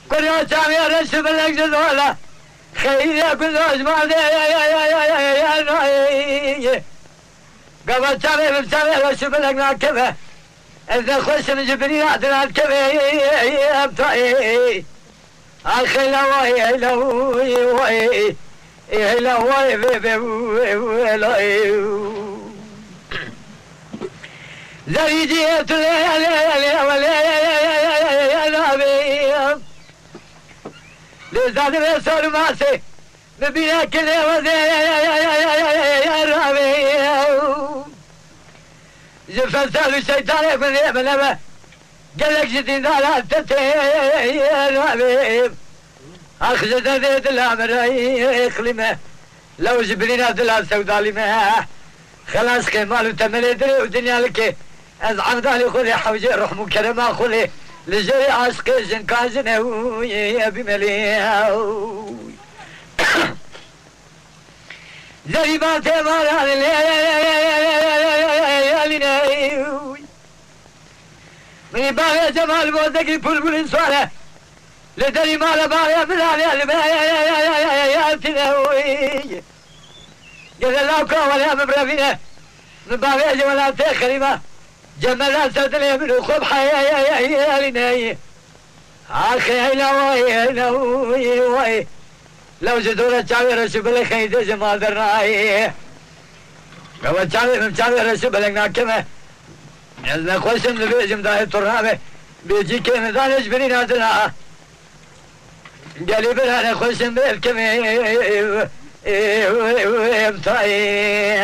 كل جامي رسم الأجل ولا خير كل أجمع قبل جامي بجامي رسم الأجل كذا إذا خش من جبريل عدنا الكذا أبطأي أخي لوي لوي وي لوي بيبي زي جيت لزاد بسر ماسي ببينا كله وزي رابي جفسر الشيطان يكون يبنبه قالك جديد على تتي رابي أخذت ذات الأمر يخلمه لو جبرينا دلال سودالي ما خلاص كمال وتمل يدري ودنيا لك أزعم دالي خذي حوجي روح مكرمة خذي لجري عشق جن كاجنه يا بمليه زي ما تمر من باغي جمال بوزكي بلبل صالح لدري مال باغي من البياتنا قال الله كوالي مبرفينه من باغي جمال تخريمه جمال سدلي من خب حيالي اخي لوي لو جدوره چاوي رسو بل خيد جمال درناي لو چاوي رسو بل ناكمه اذا خوشم بيجم داي ترابه بيجي كم دانش بني نازلها قالي بلا خوشم بالكمه امتاي